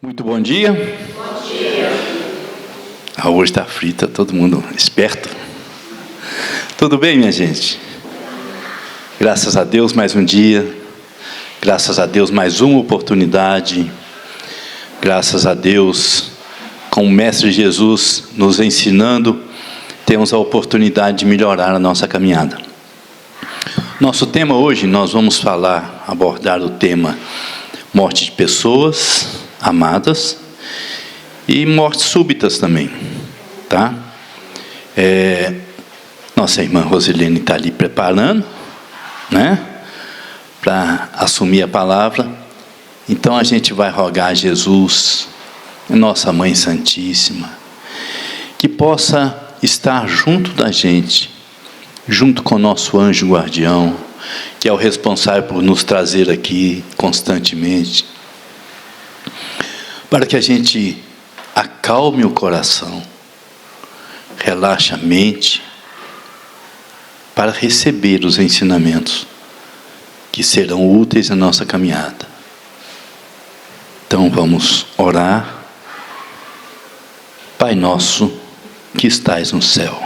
Muito bom dia. Bom dia. Hoje está frita, todo mundo esperto. Tudo bem, minha gente? Graças a Deus, mais um dia. Graças a Deus, mais uma oportunidade. Graças a Deus, com o Mestre Jesus nos ensinando, temos a oportunidade de melhorar a nossa caminhada. Nosso tema hoje, nós vamos abordar o tema morte de pessoas amadas e mortes súbitas também, tá? Nossa irmã Rosilene está ali preparando, né, para assumir a palavra. Então a gente vai rogar a Jesus, nossa Mãe Santíssima, que possa estar junto da gente, junto com o nosso anjo guardião, que é o responsável por nos trazer aqui constantemente, para que a gente acalme o coração, relaxe a mente, para receber os ensinamentos que serão úteis na nossa caminhada. Então vamos orar. Pai nosso que estais no céu,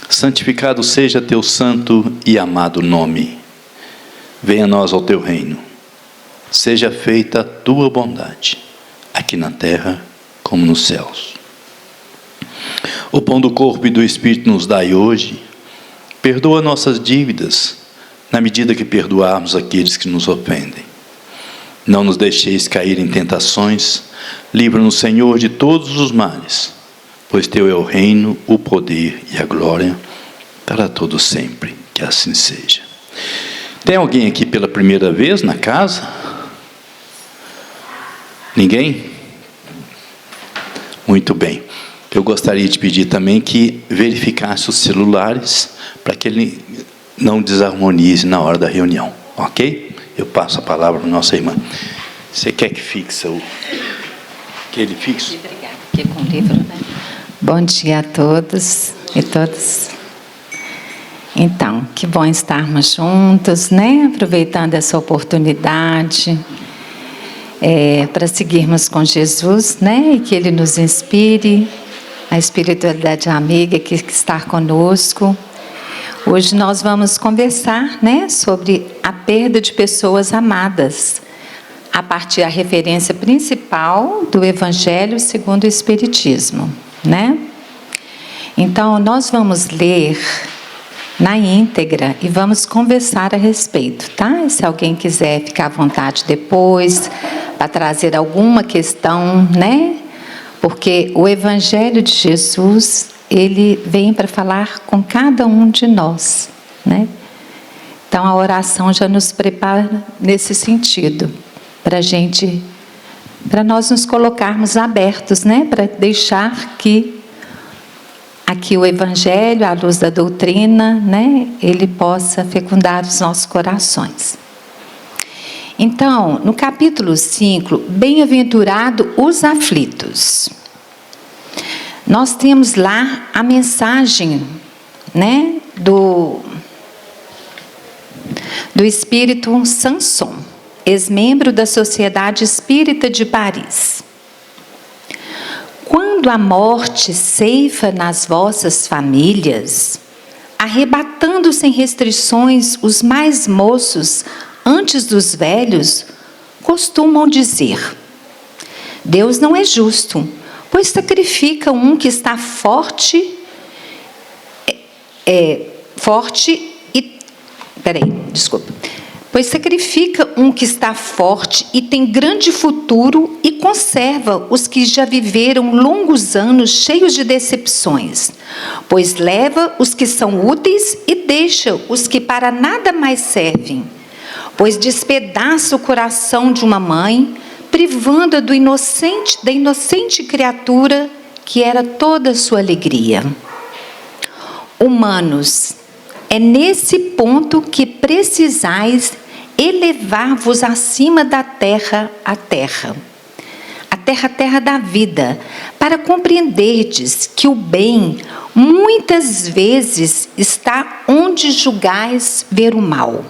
santificado seja teu santo e amado nome. Venha a nós ao teu reino. Seja feita a tua bondade, aqui na terra como nos céus. O pão do corpo e do Espírito nos dai hoje. Perdoa nossas dívidas, na medida que perdoarmos aqueles que nos ofendem. Não nos deixeis cair em tentações. Livra-nos, Senhor, de todos os males, pois teu é o reino, o poder e a glória, para todo sempre. Que assim seja. Tem alguém aqui pela primeira vez na casa? Ninguém? Muito bem. Eu gostaria de pedir também que verificasse os celulares, para que ele não desarmonize na hora da reunião, ok? Eu passo a palavra para a nossa irmã. Você quer que fixe aquele fixo? Obrigada, aqui com o livro, né? Bom dia a todos e todas. Então, que bom estarmos juntos, né? Aproveitando essa oportunidade para seguirmos com Jesus, né? E que Ele nos inspire, a espiritualidade amiga que está conosco. Hoje nós vamos conversar, né, sobre a perda de pessoas amadas, a partir da referência principal do Evangelho segundo o Espiritismo, né? Então, nós vamos ler na íntegra e vamos conversar a respeito, tá? E se alguém quiser ficar à vontade depois, para trazer alguma questão, né? Porque o Evangelho de Jesus, ele vem para falar com cada um de nós, né? Então a oração já nos prepara nesse sentido, para nós nos colocarmos abertos, né? Para deixar que aqui o Evangelho, à luz da doutrina, né? Ele possa fecundar os nossos corações. Então, no capítulo 5, bem-aventurado os aflitos. Nós temos lá a mensagem, né, do espírito Sanson, ex-membro da Sociedade Espírita de Paris. Quando a morte ceifa nas vossas famílias, arrebatando sem restrições os mais moços antes dos velhos, costumam dizer: Deus não é justo, pois sacrifica um que está forte e tem grande futuro e conserva os que já viveram longos anos cheios de decepções, pois leva os que são úteis e deixa os que para nada mais servem, pois despedaça o coração de uma mãe, privando-a da inocente criatura que era toda a sua alegria. Humanos, é nesse ponto que precisais elevar-vos acima da terra, a terra da vida, para compreenderdes que o bem muitas vezes está onde julgais ver o mal.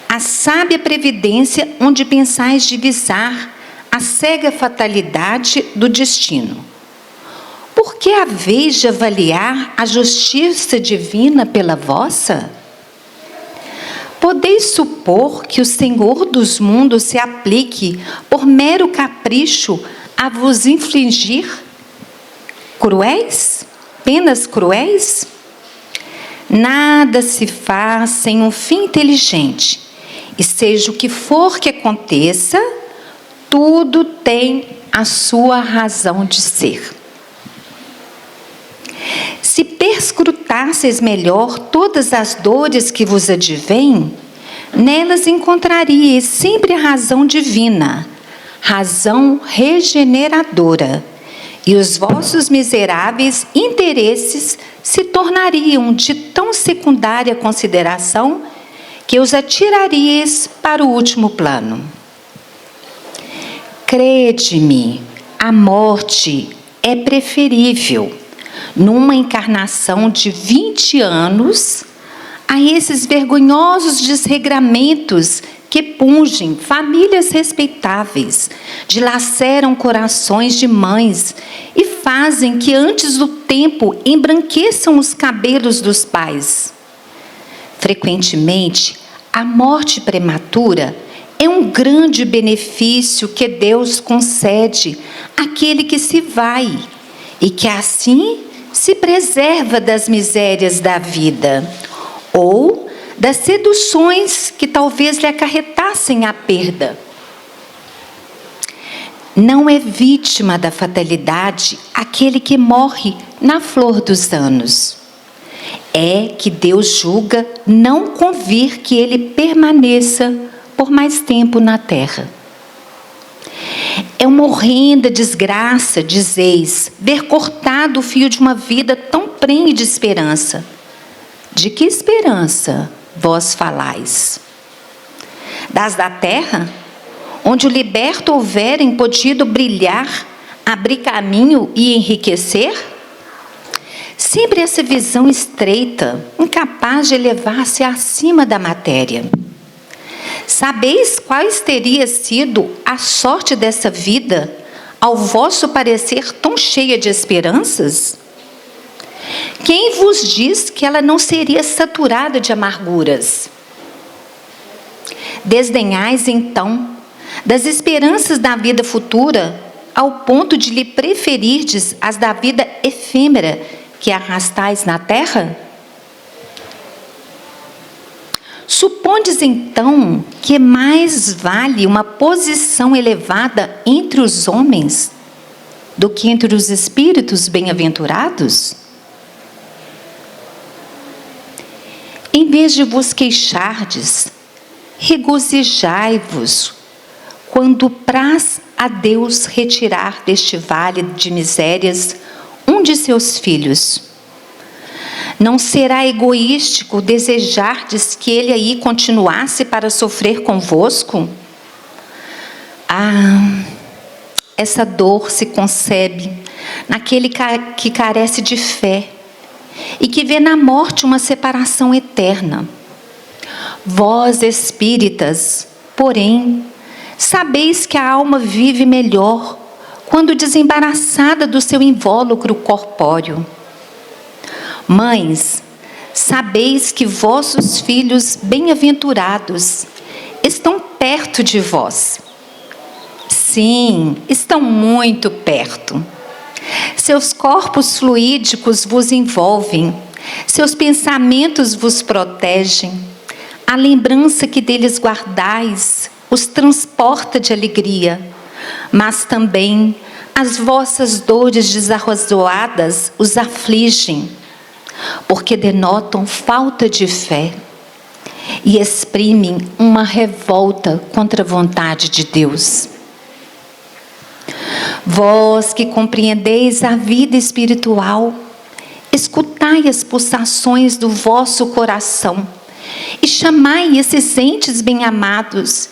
A sábia previdência onde pensais divisar a cega fatalidade do destino. Por que haveis de avaliar a justiça divina pela vossa? Podeis supor que o Senhor dos mundos se aplique por mero capricho a vos infligir penas cruéis? Nada se faz sem um fim inteligente, e seja o que for que aconteça, tudo tem a sua razão de ser. Se perscrutasseis melhor todas as dores que vos advêm, nelas encontraríeis sempre a razão divina, razão regeneradora, e os vossos miseráveis interesses se tornariam de tão secundária consideração que os atiraríeis para o último plano. Crede-me, a morte é preferível, numa encarnação de 20 anos, a esses vergonhosos desregramentos que pungem famílias respeitáveis, dilaceram corações de mães e fazem que antes do tempo embranqueçam os cabelos dos pais. Frequentemente, a morte prematura é um grande benefício que Deus concede àquele que se vai e que assim se preserva das misérias da vida ou das seduções que talvez lhe acarretassem a perda. Não é vítima da fatalidade aquele que morre na flor dos anos. É que Deus julga não convir que ele permaneça por mais tempo na terra. É uma horrenda desgraça, dizeis, ver cortado o fio de uma vida tão prenhe de esperança. De que esperança vós falais? Das da terra, onde o liberto houverem podido brilhar, abrir caminho e enriquecer? Sempre essa visão estreita, incapaz de elevar-se acima da matéria. Sabeis quais teria sido a sorte dessa vida, ao vosso parecer tão cheia de esperanças? Quem vos diz que ela não seria saturada de amarguras? Desdenhais, então, das esperanças da vida futura, ao ponto de lhe preferirdes as da vida efêmera que arrastais na terra? Supondes, então, que mais vale uma posição elevada entre os homens do que entre os espíritos bem-aventurados? Em vez de vos queixardes, regozijai-vos quando praz a Deus retirar deste vale de misérias um de seus filhos. Não será egoístico desejardes que ele aí continuasse para sofrer convosco? Essa dor se concebe naquele que carece de fé e que vê na morte uma separação eterna. Vós, espíritas, porém, sabeis que a alma vive melhor quando desembaraçada do seu invólucro corpóreo. Mães, sabeis que vossos filhos bem-aventurados estão perto de vós. Sim, estão muito perto. Seus corpos fluídicos vos envolvem, seus pensamentos vos protegem. A lembrança que deles guardais os transporta de alegria, mas também as vossas dores desarrazoadas os afligem, porque denotam falta de fé e exprimem uma revolta contra a vontade de Deus. Vós que compreendeis a vida espiritual, escutai as pulsações do vosso coração e chamai esses entes bem-amados,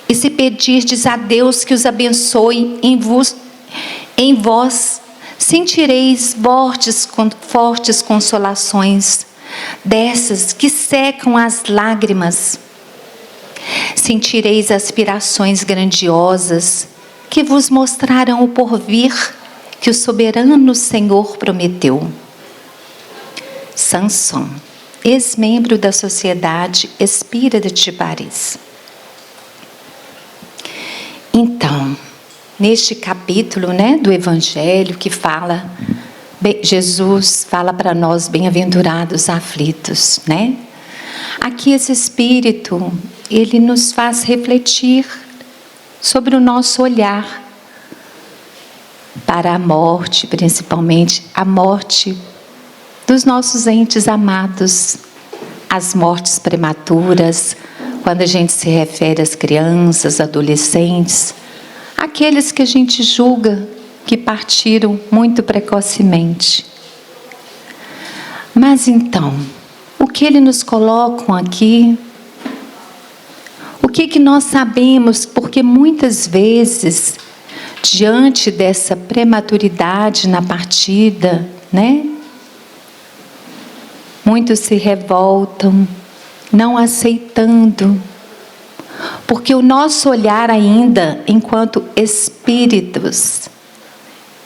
e se pedirdes a Deus que os abençoe em vós, sentireis fortes consolações, dessas que secam as lágrimas. Sentireis aspirações grandiosas que vos mostrarão o porvir que o soberano Senhor prometeu. Sanson, ex-membro da Sociedade Espírita de Paris. Então, neste capítulo, do Evangelho que fala, Jesus fala para nós, bem-aventurados aflitos, Aqui esse Espírito, ele nos faz refletir sobre o nosso olhar para a morte, principalmente a morte dos nossos entes amados, as mortes prematuras, quando a gente se refere às crianças, adolescentes, aqueles que a gente julga que partiram muito precocemente. Mas então, o que ele nos coloca aqui? O que nós sabemos? Porque muitas vezes, diante dessa prematuridade na partida, muitos se revoltam, não aceitando, porque o nosso olhar ainda, enquanto espíritos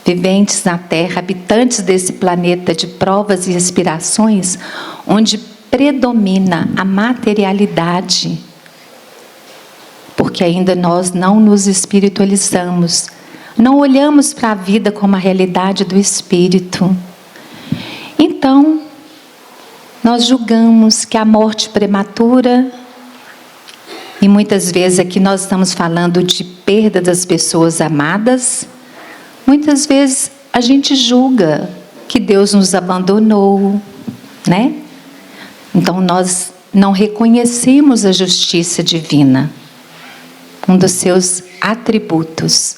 viventes na Terra, habitantes desse planeta de provas e expiações, onde predomina a materialidade, porque ainda nós não nos espiritualizamos, não olhamos para a vida como a realidade do espírito. Então, nós julgamos que a morte prematura, e muitas vezes aqui nós estamos falando de perda das pessoas amadas, muitas vezes a gente julga que Deus nos abandonou, Então nós não reconhecemos a justiça divina, um dos seus atributos,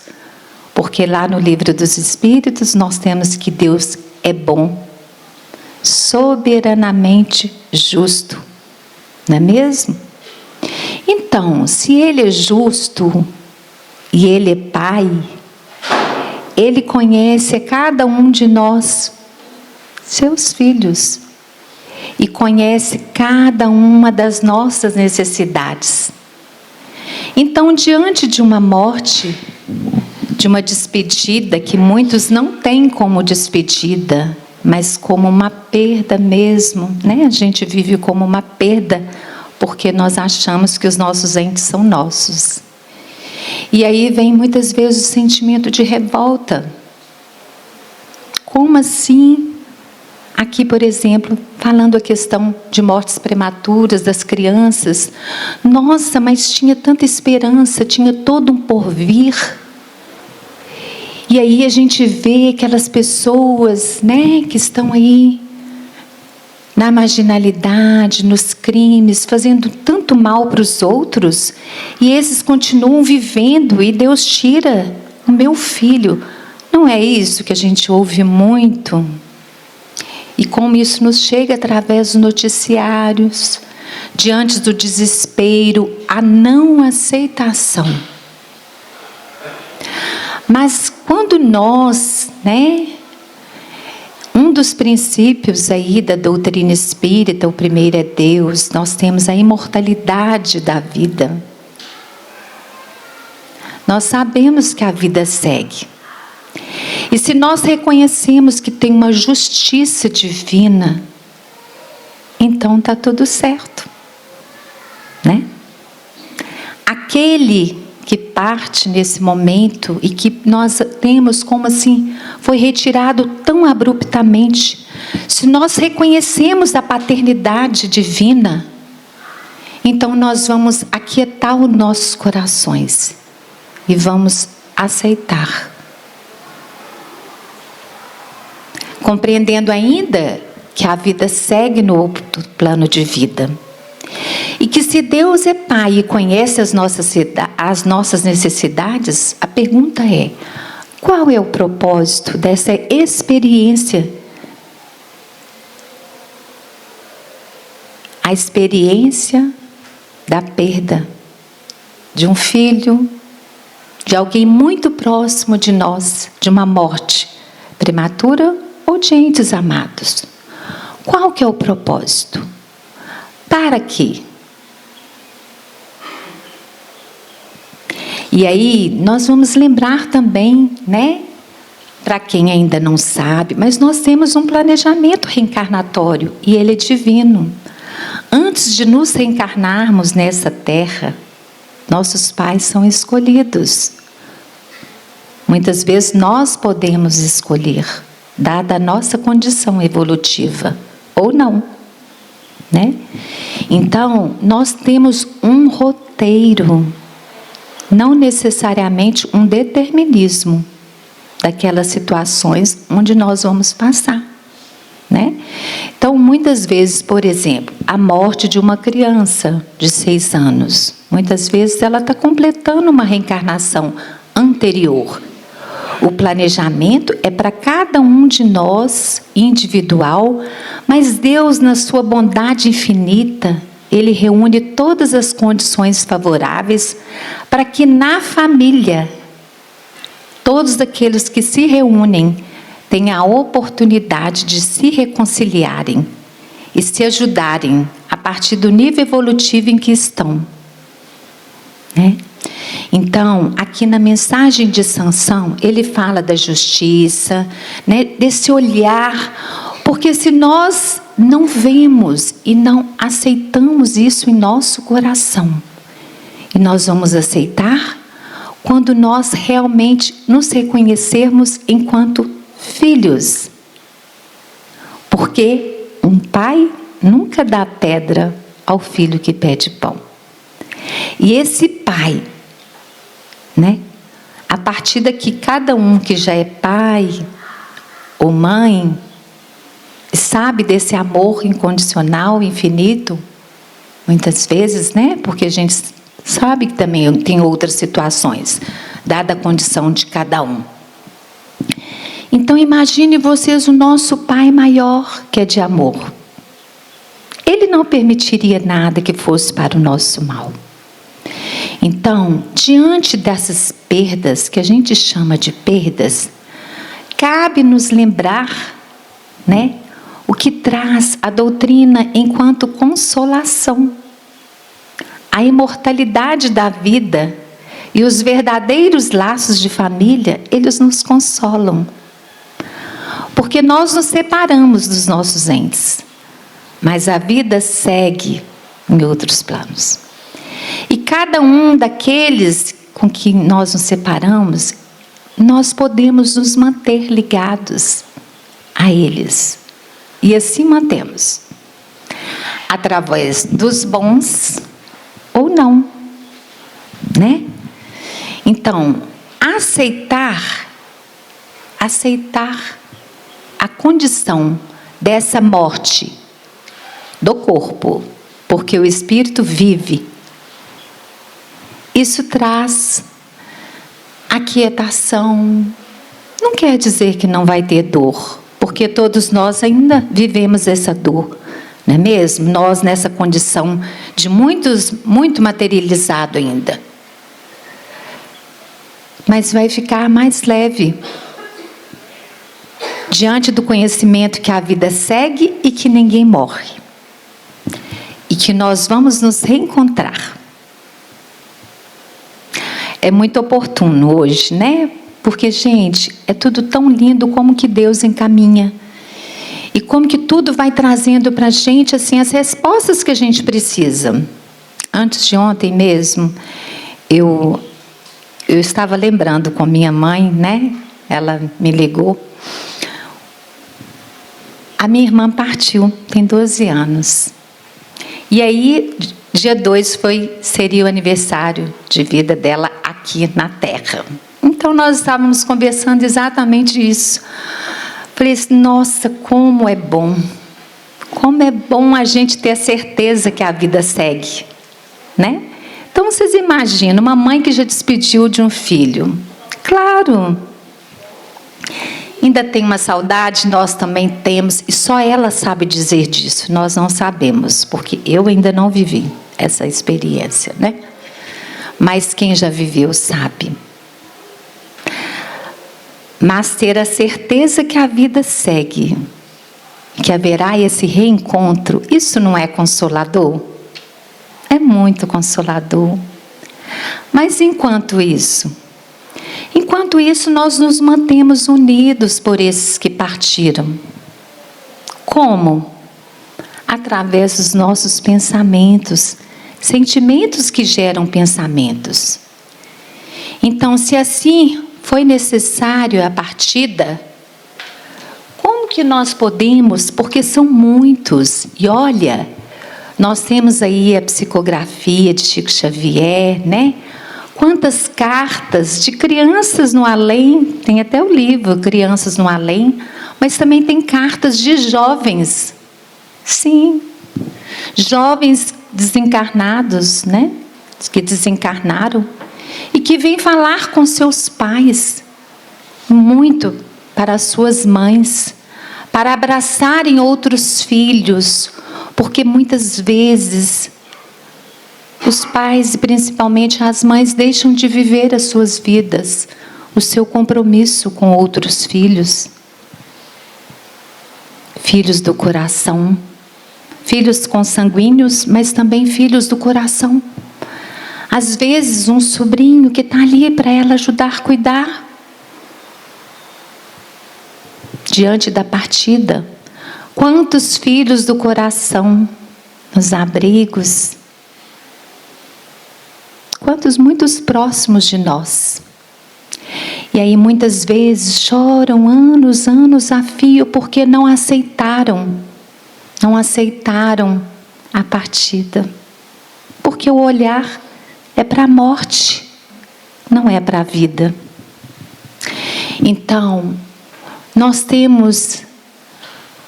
porque lá no Livro dos Espíritos nós temos que Deus é bom, soberanamente justo, não é mesmo? Então, se Ele é justo e Ele é Pai, Ele conhece a cada um de nós, seus filhos, e conhece cada uma das nossas necessidades. Então, diante de uma morte, de uma despedida, que muitos não têm como despedida, mas como uma perda mesmo, A gente vive como uma perda, porque nós achamos que os nossos entes são nossos. E aí vem muitas vezes o sentimento de revolta. Como assim? Aqui, por exemplo, falando a questão de mortes prematuras das crianças. Nossa, mas tinha tanta esperança, tinha todo um porvir. E aí a gente vê aquelas pessoas, que estão aí na marginalidade, nos crimes, fazendo tanto mal para os outros, e esses continuam vivendo, e Deus tira o meu filho. Não é isso que a gente ouve muito? E como isso nos chega através dos noticiários, diante do desespero, a não aceitação. Mas quando nós, um dos princípios aí da doutrina espírita, o primeiro é Deus, nós temos a imortalidade da vida. Nós sabemos que a vida segue. E se nós reconhecemos que tem uma justiça divina, então está tudo certo, Aquele que parte nesse momento e que nós temos como assim, foi retirado tão abruptamente, se nós reconhecemos a paternidade divina, então nós vamos aquietar os nossos corações e vamos aceitar. Compreendendo ainda que a vida segue no outro plano de vida. E que se Deus é Pai e conhece as nossas necessidades, a pergunta é: qual é o propósito dessa experiência? A experiência da perda de um filho, de alguém muito próximo de nós, de uma morte prematura ou de entes amados. Qual que é o propósito? Para quê? E aí nós vamos lembrar também, né? Para quem ainda não sabe, mas nós temos um planejamento reencarnatório e ele é divino. Antes de nos reencarnarmos nessa terra, nossos pais são escolhidos. Muitas vezes nós podemos escolher, dada a nossa condição evolutiva, ou não, né? Então, nós temos um roteiro, não necessariamente um determinismo daquelas situações onde nós vamos passar, né? Então, muitas vezes, por exemplo, a morte de uma criança de 6 anos, muitas vezes ela está completando uma reencarnação anterior. O planejamento é para cada um de nós, individual, mas Deus, na sua bondade infinita, Ele reúne todas as condições favoráveis para que na família, todos aqueles que se reúnem tenham a oportunidade de se reconciliarem e se ajudarem a partir do nível evolutivo em que estão, né? Então, aqui na mensagem de Sansão, ele fala da justiça, né, desse olhar, porque se nós não vemos e não aceitamos isso em nosso coração, e nós vamos aceitar quando nós realmente nos reconhecermos enquanto filhos. Porque um pai nunca dá pedra ao filho que pede pão. E esse pai, né? A partir daqui, cada um que já é pai ou mãe, sabe desse amor incondicional, infinito, muitas vezes, né? Porque a gente sabe que também tem outras situações, dada a condição de cada um. Então, imagine vocês o nosso Pai maior, que é de amor. Ele não permitiria nada que fosse para o nosso mal. Então, diante dessas perdas, que a gente chama de perdas, cabe nos lembrar, né, o que traz a doutrina enquanto consolação. A imortalidade da vida e os verdadeiros laços de família, eles nos consolam. Porque nós nos separamos dos nossos entes, mas a vida segue em outros planos. E cada um daqueles com que nós nos separamos, nós podemos nos manter ligados a eles. E assim mantemos. Através dos bons ou não, né? Então, aceitar a condição dessa morte do corpo, porque o espírito vive. Isso traz aquietação. Não quer dizer que não vai ter dor, porque todos nós ainda vivemos essa dor, não é mesmo? Nós nessa condição de muito materializado ainda. Mas vai ficar mais leve diante do conhecimento que a vida segue e que ninguém morre. E que nós vamos nos reencontrar. É muito oportuno hoje, né? Porque, gente, é tudo tão lindo como que Deus encaminha. E como que tudo vai trazendo para a gente, assim, as respostas que a gente precisa. Antes de ontem mesmo, eu estava lembrando com minha mãe, né? Ela me ligou. A minha irmã partiu, tem 12 anos. E aí, dia 2 seria o aniversário de vida dela aqui na Terra. Então, nós estávamos conversando exatamente isso. Falei assim, nossa, como é bom a gente ter a certeza que a vida segue, né? Então, vocês imaginam, uma mãe que já despediu de um filho. Claro, ainda tem uma saudade, nós também temos, e só ela sabe dizer disso, nós não sabemos, porque eu ainda não vivi essa experiência, né? Mas quem já viveu sabe. Mas ter a certeza que a vida segue, que haverá esse reencontro, isso não é consolador? É muito consolador. Mas enquanto isso, nós nos mantemos unidos por esses que partiram. Como? Através dos nossos pensamentos, sentimentos que geram pensamentos. Então, se assim foi necessário a partida, como que nós podemos, porque são muitos, e olha, nós temos aí a psicografia de Chico Xavier, né? Quantas cartas de crianças no além, tem até o livro Crianças no Além, mas também tem cartas de jovens, sim, jovens desencarnados, né? Que desencarnaram e que vêm falar com seus pais, muito para as suas mães, para abraçarem outros filhos, porque muitas vezes os pais, e principalmente as mães, deixam de viver as suas vidas, o seu compromisso com outros filhos. Filhos do coração, filhos consanguíneos, mas também filhos do coração. Às vezes um sobrinho que está ali para ela ajudar a cuidar. Diante da partida, quantos filhos do coração nos abrigos, quantos muitos próximos de nós. E aí muitas vezes choram anos a fio porque não aceitaram a partida. Porque o olhar é para a morte, não é para a vida. Então, nós temos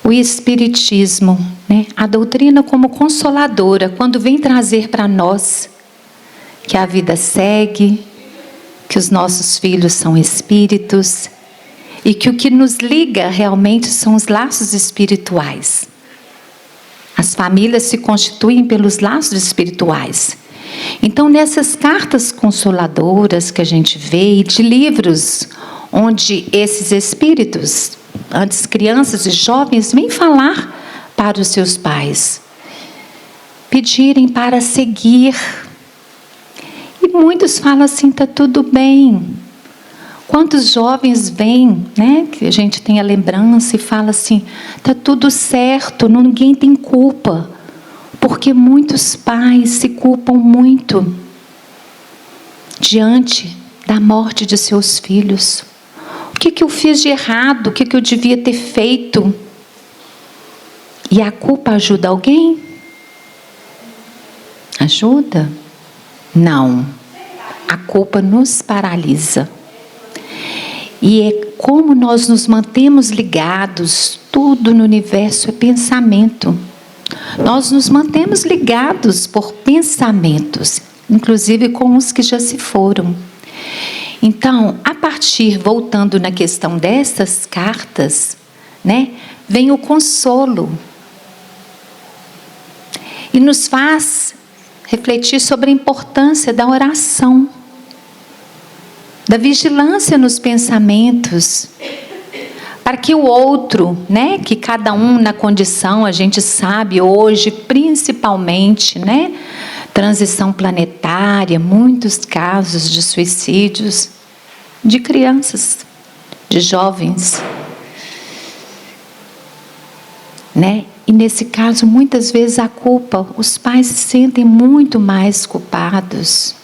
o Espiritismo, né? A doutrina como consoladora, quando vem trazer para nós que a vida segue, que os nossos filhos são espíritos e que o que nos liga realmente são os laços espirituais. As famílias se constituem pelos laços espirituais. Então, nessas cartas consoladoras que a gente vê, de livros onde esses espíritos, antes crianças e jovens, vêm falar para os seus pais, pedirem para seguir. E muitos falam assim, está tudo bem. Quantos jovens vêm, né, que a gente tem a lembrança e fala assim, está tudo certo, ninguém tem culpa. Porque muitos pais se culpam muito diante da morte de seus filhos. O que eu fiz de errado? O que eu devia ter feito? E a culpa ajuda alguém? Ajuda? Não. A culpa nos paralisa. E é como nós nos mantemos ligados, tudo no universo é pensamento. Nós nos mantemos ligados por pensamentos, inclusive com os que já se foram. Então, voltando na questão dessas cartas, né, vem o consolo. E nos faz refletir sobre a importância da oração, da vigilância nos pensamentos, para que o outro, né, que cada um na condição, a gente sabe hoje, principalmente, né, transição planetária, muitos casos de suicídios de crianças, de jovens, né? E nesse caso, muitas vezes a culpa, os pais se sentem muito mais culpados.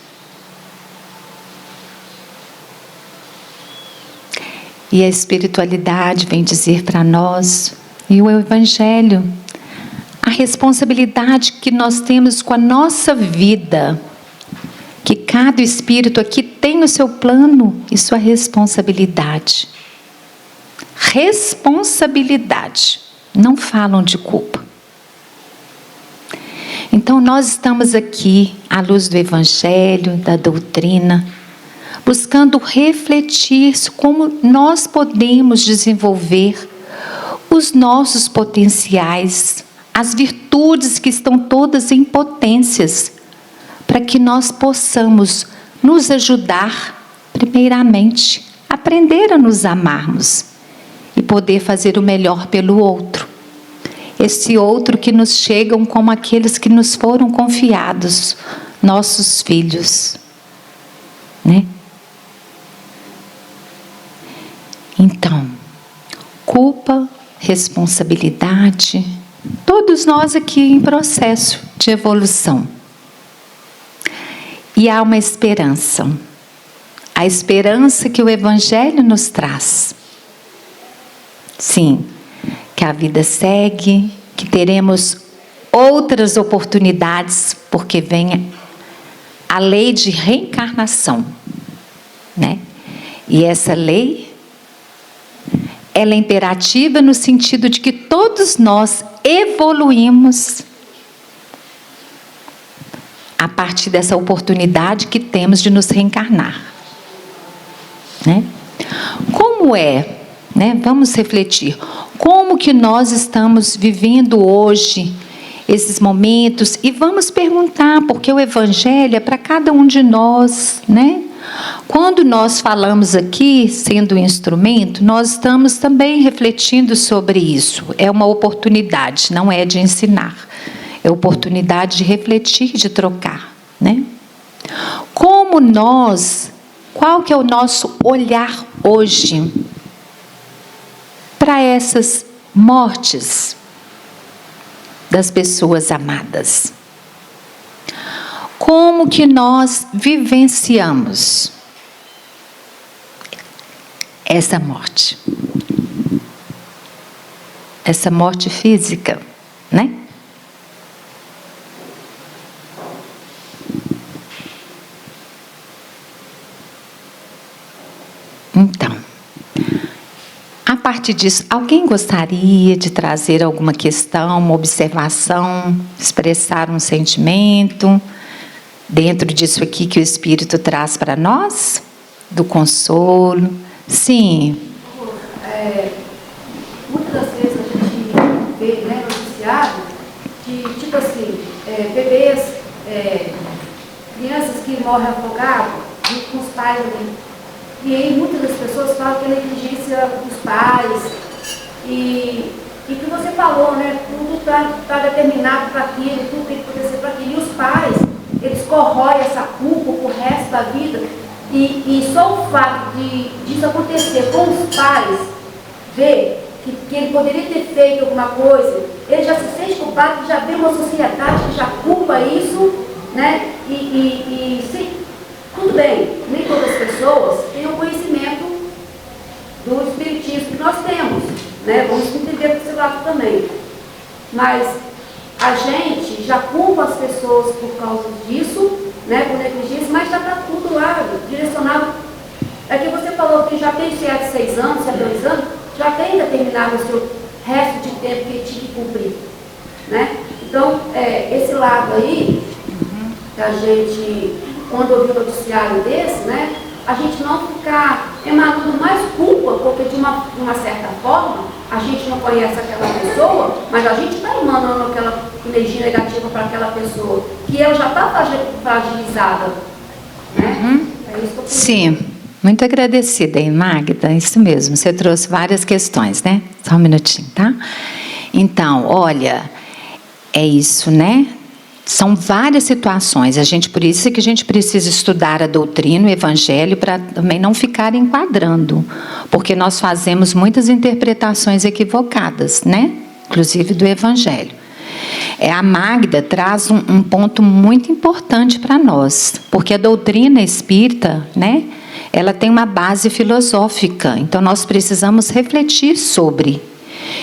E a espiritualidade vem dizer para nós, e o Evangelho, a responsabilidade que nós temos com a nossa vida, que cada espírito aqui tem o seu plano e sua responsabilidade. Responsabilidade, não falam de culpa. Então nós estamos aqui, à luz do Evangelho, da doutrina, buscando refletir como nós podemos desenvolver os nossos potenciais, as virtudes que estão todas em potências, para que nós possamos nos ajudar, primeiramente, aprender a nos amarmos e poder fazer o melhor pelo outro. Esse outro que nos chegam como aqueles que nos foram confiados, nossos filhos. né? Então, culpa, responsabilidade, todos nós aqui em processo de evolução. E há uma esperança, a esperança que o Evangelho nos traz. Sim, que a vida segue, que teremos outras oportunidades, porque vem a lei de reencarnação, né? E essa lei, ela é imperativa no sentido de que todos nós evoluímos a partir dessa oportunidade que temos de nos reencarnar, né? Como é, né? Vamos refletir. Como que nós estamos vivendo hoje esses momentos? E vamos perguntar, porque o Evangelho é para cada um de nós, né? Quando nós falamos aqui, sendo um instrumento, nós estamos também refletindo sobre isso. É uma oportunidade, não é de ensinar. É oportunidade de refletir, de trocar, né? Como nós, qual que é o nosso olhar hoje para essas mortes das pessoas amadas? Como que nós vivenciamos essa morte? Essa morte física, né? Então, a partir disso, alguém gostaria de trazer alguma questão, uma observação, expressar um sentimento dentro disso aqui que o Espírito traz para nós? Do consolo? Sim. Muitas das vezes a gente vê, né, noticiado que, tipo assim, bebês, crianças que morrem afogadas com os pais ali. E aí muitas das pessoas falam que é negligência dos pais. E que você falou, né? Tudo está determinado para aquilo, tudo tem que acontecer para aquilo. E os pais, eles corroem essa culpa pro resto da vida. E só o fato disso acontecer com os pais, ver que ele poderia ter feito alguma coisa, ele já se sente culpado, já vê uma sociedade que já culpa isso, né? Tudo bem, nem todas as pessoas têm o conhecimento do espiritismo que nós temos, né? Vamos entender por esse lado também. Mas a gente já culpa as pessoas por causa disso, né? Por negligência, mas já está tudo lá, direcionado. É que você falou que já tem 6 anos, 2 anos, já tem determinado o seu resto de tempo que ele tinha que cumprir, né? Então, esse lado aí, que a gente, quando ouviu um noticiário desse, né, a gente não ficar emanando mais culpa, porque de uma certa forma, a gente não conhece aquela pessoa, mas a gente está emanando aquela energia negativa para aquela pessoa, que ela já está fragilizada, né? É isso que eu penso. Sim. Muito agradecida, hein, Magda? Isso mesmo, você trouxe várias questões, né? Só um minutinho, tá? Então, olha, é isso, né? São várias situações. Por isso que a gente precisa estudar a doutrina, o Evangelho, para também não ficar enquadrando, porque nós fazemos muitas interpretações equivocadas, né? Inclusive do Evangelho. A Magda traz um ponto muito importante para nós, porque a doutrina espírita, né? Ela tem uma base filosófica, então nós precisamos refletir sobre.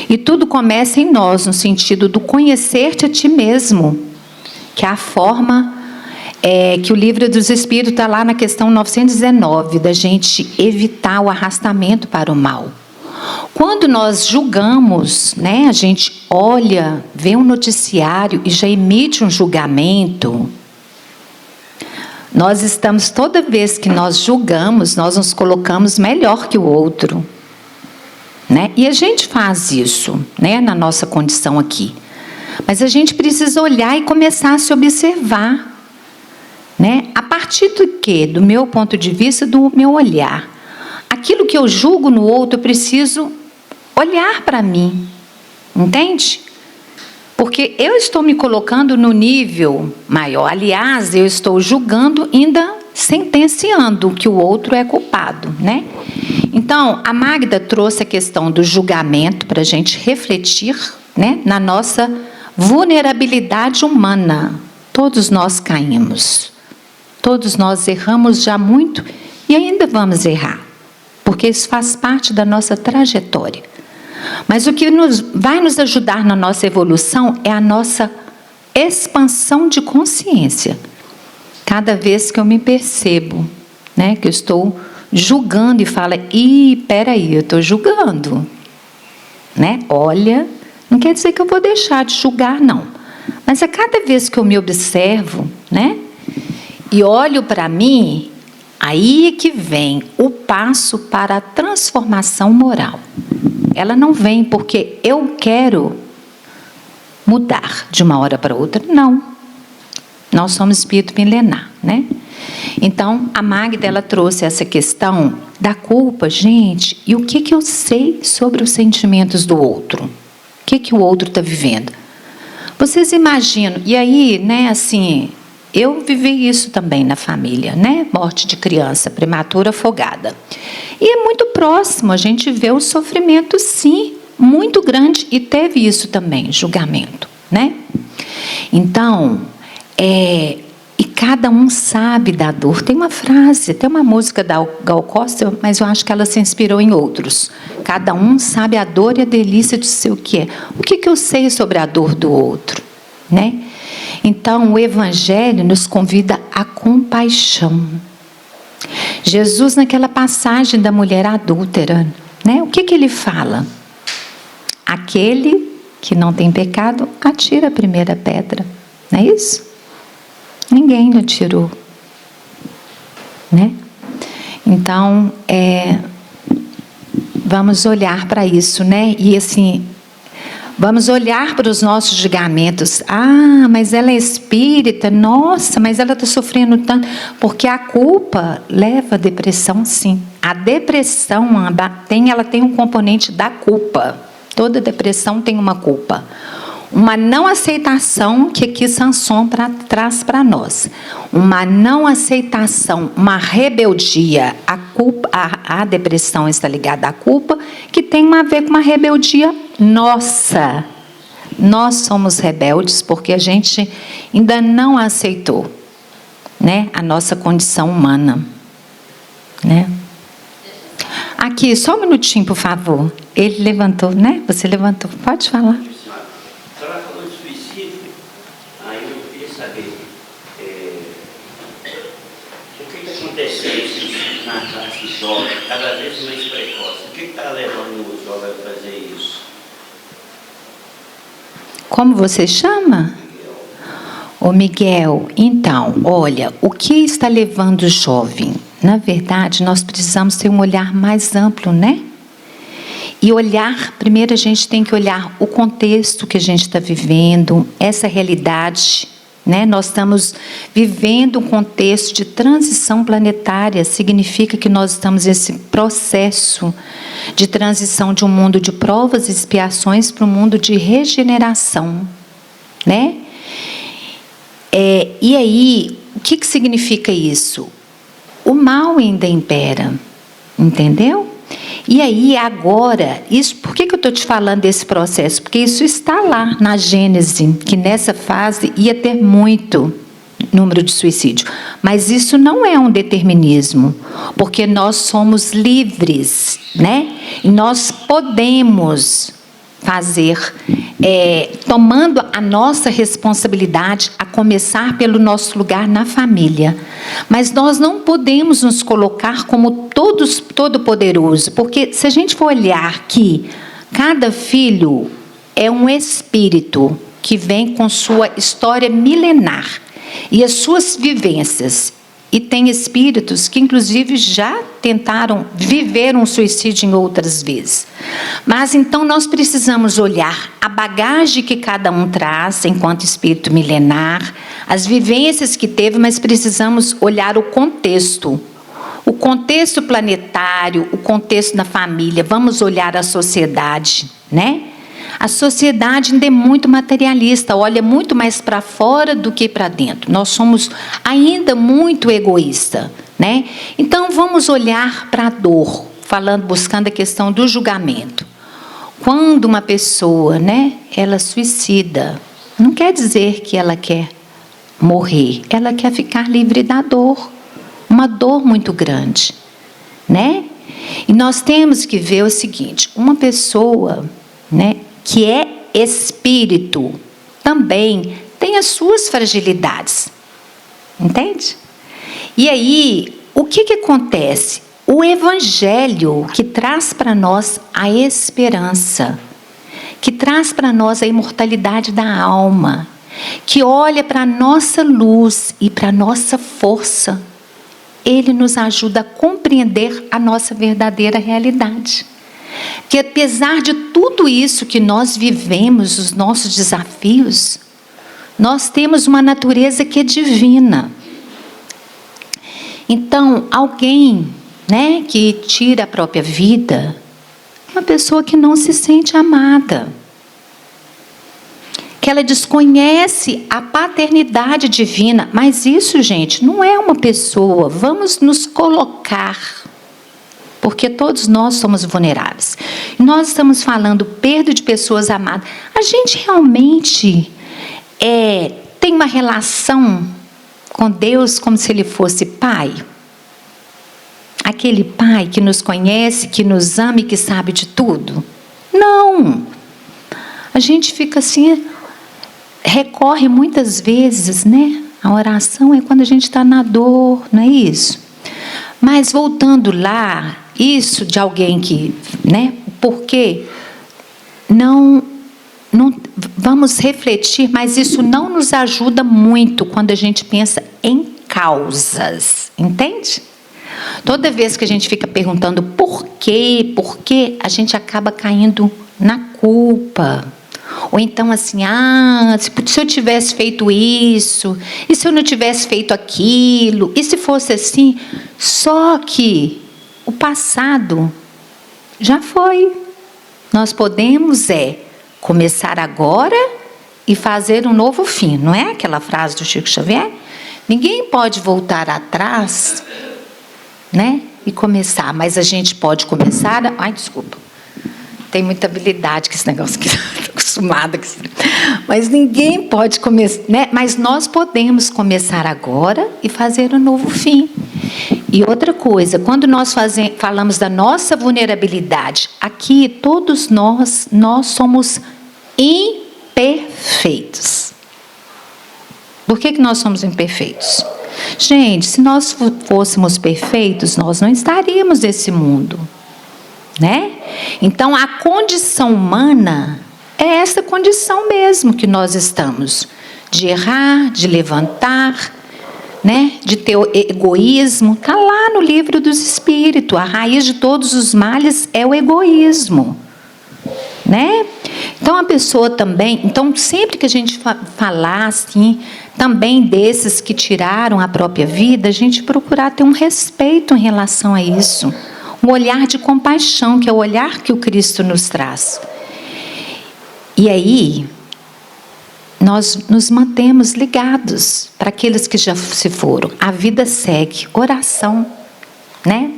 E tudo começa em nós, no sentido do conhecer-te a ti mesmo, que é a forma que o Livro dos Espíritos está lá na questão 919, da gente evitar o arrastamento para o mal. Quando nós julgamos, né, a gente olha, vê um noticiário e já emite um julgamento. Nós estamos, toda vez que nós julgamos, nós nos colocamos melhor que o outro, né? E a gente faz isso, né, na nossa condição aqui. Mas a gente precisa olhar e começar a se observar, né? A partir do quê? Do meu ponto de vista, do meu olhar. Aquilo que eu julgo no outro, eu preciso olhar para mim, entende? Porque eu estou me colocando no nível maior. Aliás, eu estou julgando ainda sentenciando que o outro é culpado, né? Então, a Magda trouxe a questão do julgamento para a gente refletir, né, na nossa vulnerabilidade humana. Todos nós caímos. Todos nós erramos já muito e ainda vamos errar, porque isso faz parte da nossa trajetória. Mas o que vai nos ajudar na nossa evolução é a nossa expansão de consciência. Cada vez que eu me percebo, né, que eu estou julgando e falo, peraí, eu estou julgando, né? Olha, não quer dizer que eu vou deixar de julgar, não. Mas a cada vez que eu me observo, né, e olho para mim, aí é que vem o passo para a transformação moral. Ela não vem porque eu quero mudar de uma hora para outra, não. Nós somos espírito milenar, né? Então, a Magda, ela trouxe essa questão da culpa, gente, e o que eu sei sobre os sentimentos do outro? O que o outro está vivendo? Vocês imaginam, e aí, né, assim, eu vivi isso também na família, né? Morte de criança prematura, afogada. E é muito próximo, a gente vê o sofrimento, sim, muito grande, e teve isso também, julgamento, né? Então, e cada um sabe da dor. Tem uma frase, tem uma música da Gal Costa, mas eu acho que ela se inspirou em outros. Cada um sabe a dor e a delícia de ser o que é. O que eu sei sobre a dor do outro, né? Então, o Evangelho nos convida à compaixão. Jesus, naquela passagem da mulher adúltera, né? O que ele fala? Aquele que não tem pecado, atira a primeira pedra. Não é isso? Ninguém atirou, né? Então, vamos olhar para isso, né? E assim, vamos olhar para os nossos julgamentos. Ah, mas ela é espírita, nossa, mas ela está sofrendo tanto. Porque a culpa leva à depressão, sim. A depressão, ela tem um componente da culpa. Toda depressão tem uma culpa. Uma não aceitação que aqui Samson traz para nós. Uma não aceitação, uma rebeldia. A culpa, a depressão está ligada à culpa, que tem a ver com uma rebeldia nossa. Nós somos rebeldes porque a gente ainda não aceitou, né, a nossa condição humana, né? Aqui, só um minutinho, por favor. Ele levantou, né? Você levantou. Pode falar. A senhora falou de suicídio, aí eu queria saber o que acontece na classe jovem, cada vez mais precoce. O que está levando o jovem a fazer isso? Como você chama? Ô Miguel, então, olha, o que está levando o jovem? Na verdade, nós precisamos ter um olhar mais amplo, né? E olhar, primeiro a gente tem que olhar o contexto que a gente está vivendo, essa realidade, né? Nós estamos vivendo um contexto de transição planetária, significa que nós estamos nesse processo de transição de um mundo de provas e expiações para um mundo de regeneração, né? E aí, o que significa isso? O mal ainda impera, entendeu? E aí, agora, isso, por que eu estou te falando desse processo? Porque isso está lá na Gênese, que nessa fase ia ter muito número de suicídio. Mas isso não é um determinismo, porque nós somos livres, né? E nós podemos fazer, tomando a nossa responsabilidade, a começar pelo nosso lugar na família. Mas nós não podemos nos colocar como todo-poderoso, porque se a gente for olhar que cada filho é um espírito que vem com sua história milenar e as suas vivências. E tem espíritos que, inclusive, já tentaram viver um suicídio em outras vezes. Mas, então, nós precisamos olhar a bagagem que cada um traz enquanto espírito milenar, as vivências que teve, mas precisamos olhar o contexto planetário, o contexto da família. Vamos olhar a sociedade, né? A sociedade ainda é muito materialista, olha muito mais para fora do que para dentro. Nós somos ainda muito egoístas, né? Então, vamos olhar para a dor, buscando a questão do julgamento. Quando uma pessoa, né, ela suicida, não quer dizer que ela quer morrer, ela quer ficar livre da dor, uma dor muito grande, né? E nós temos que ver o seguinte, uma pessoa, né, que é espírito, também tem as suas fragilidades, entende? E aí, o que acontece? O Evangelho que traz para nós a esperança, que traz para nós a imortalidade da alma, que olha para a nossa luz e para a nossa força, ele nos ajuda a compreender a nossa verdadeira realidade. Que apesar de tudo isso que nós vivemos, os nossos desafios, nós temos uma natureza que é divina. Então, alguém, né, que tira a própria vida, uma pessoa que não se sente amada, que ela desconhece a paternidade divina, mas isso, gente, não é uma pessoa, vamos nos colocar, porque todos nós somos vulneráveis. Nós estamos falando perda de pessoas amadas. A gente realmente tem uma relação com Deus como se Ele fosse pai? Aquele pai que nos conhece, que nos ama e que sabe de tudo? Não. A gente fica assim, recorre muitas vezes, né? A oração é quando a gente está na dor, não é isso? Mas voltando lá, isso de alguém que, né? Porque não vamos refletir, mas isso não nos ajuda muito quando a gente pensa em causas, entende? Toda vez que a gente fica perguntando por quê, a gente acaba caindo na culpa. Ou então assim, se eu tivesse feito isso, e se eu não tivesse feito aquilo, e se fosse assim? Só que o passado já foi. Nós podemos começar agora e fazer um novo fim. Não é aquela frase do Chico Xavier? Ninguém pode voltar atrás, né, e começar, mas a gente pode começar... desculpa. Tem muita habilidade com esse negócio aqui, estou acostumada com isso. Mas ninguém pode começar, né? Mas nós podemos começar agora e fazer um novo fim. E outra coisa, quando nós falamos da nossa vulnerabilidade, aqui todos nós somos imperfeitos. Por que nós somos imperfeitos? Gente, se nós fôssemos perfeitos, nós não estaríamos nesse mundo, né? Então, a condição humana é essa condição mesmo que nós estamos, de errar, de levantar, né? De ter egoísmo. Está lá no livro dos Espíritos, a raiz de todos os males é o egoísmo, né? Então, a pessoa também... Então, sempre que a gente falar assim, também desses que tiraram a própria vida, a gente procurar ter um respeito em relação a isso. Um olhar de compaixão, que é o olhar que o Cristo nos traz. E aí, nós nos mantemos ligados para aqueles que já se foram. A vida segue. Oração, né?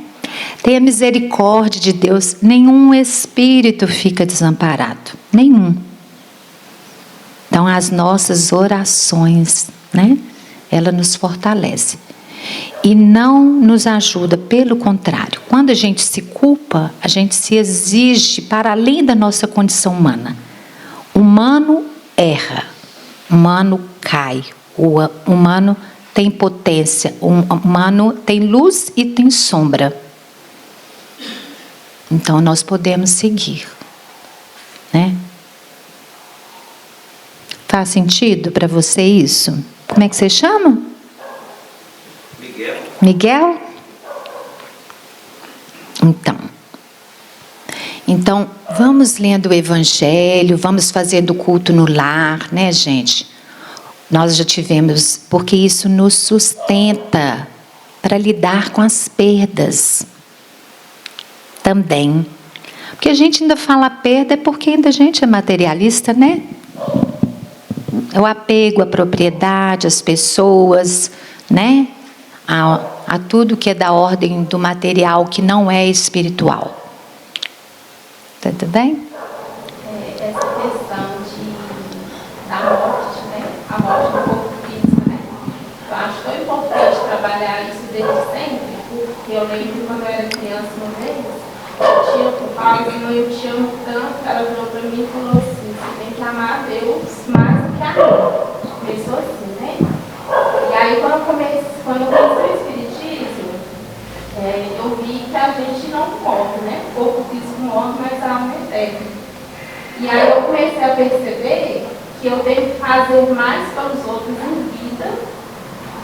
Tenha misericórdia de Deus. Nenhum espírito fica desamparado. Nenhum. Então, as nossas orações, né? Ela nos fortalece. E não nos ajuda, pelo contrário. Quando a gente se culpa, a gente se exige para além da nossa condição humana. O humano erra, o humano cai, o humano tem potência, o humano tem luz e tem sombra. Então, nós podemos seguir, né? Faz sentido para você isso? Como é que você chama? Miguel? Então, vamos lendo o Evangelho, vamos fazendo culto no lar, né, gente? Nós já tivemos, porque isso nos sustenta para lidar com as perdas também. Porque a gente ainda fala perda é porque ainda a gente é materialista, né? O apego à propriedade, às pessoas, né? A tudo que é da ordem do material, que não é espiritual. Tá tudo bem? Essa questão da morte, né? A morte do corpo físico, né? Eu acho tão importante trabalhar isso desde sempre, porque eu lembro quando eu era criança uma vez, eu falava, mãe, eu te amo tanto, ela virou para mim e falou assim, você tem que amar a Deus mais do que a mim. Começou assim, né? E aí quando eu conheci o Espiritismo, eu vi que a gente não morre, né? O corpo físico morre, mas a alma é eterna. E aí eu comecei a perceber que eu tenho que fazer mais pelos outros em vida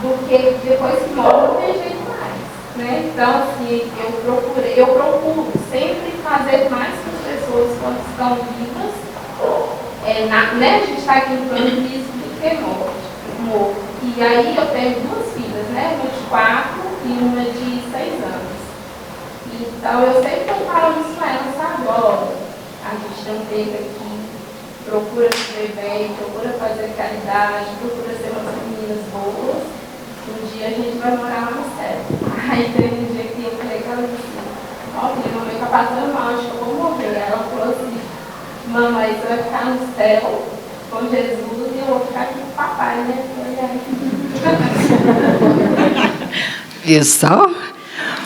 do que depois que morre não tem jeito mais, né? Então, assim, eu procuro sempre fazer mais com as pessoas quando estão vivas, né? A gente está aqui no plano físico do que morto. E aí eu tenho 2 filhas, né? Uma de 4 e uma de 6 anos. Então eu sempre estou falando isso com elas, sabe? Olha, a gente não tem aqui, procura viver bem, procura fazer caridade, procura ser umas meninas boas. Um dia a gente vai morar lá no céu. Aí teve um dia que eu falei com ela assim, ó, filha, mamãe tá passando mal, acho que eu vou morrer. Aí ela falou assim, mamãe, você vai ficar no céu com Jesus e eu vou ficar aqui com o papai, né? Viu só?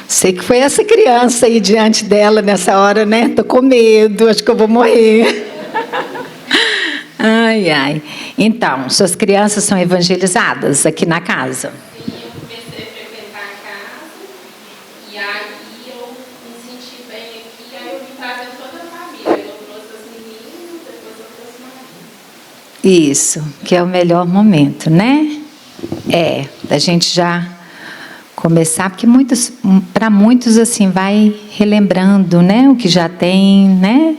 Sei que foi essa criança aí diante dela nessa hora, né? Tô com medo, acho que eu vou morrer. Ai, ai. Então, suas crianças são evangelizadas aqui na casa? Sim, eu comecei a frequentar a casa, e aí eu me senti bem aqui, aí eu vim trazendo toda a família. Eu trouxe as meninas, depois eu trouxe o marido. Isso, que é o melhor momento, né? Da gente já começar, porque para muitos assim vai relembrando, né, o que já tem, né?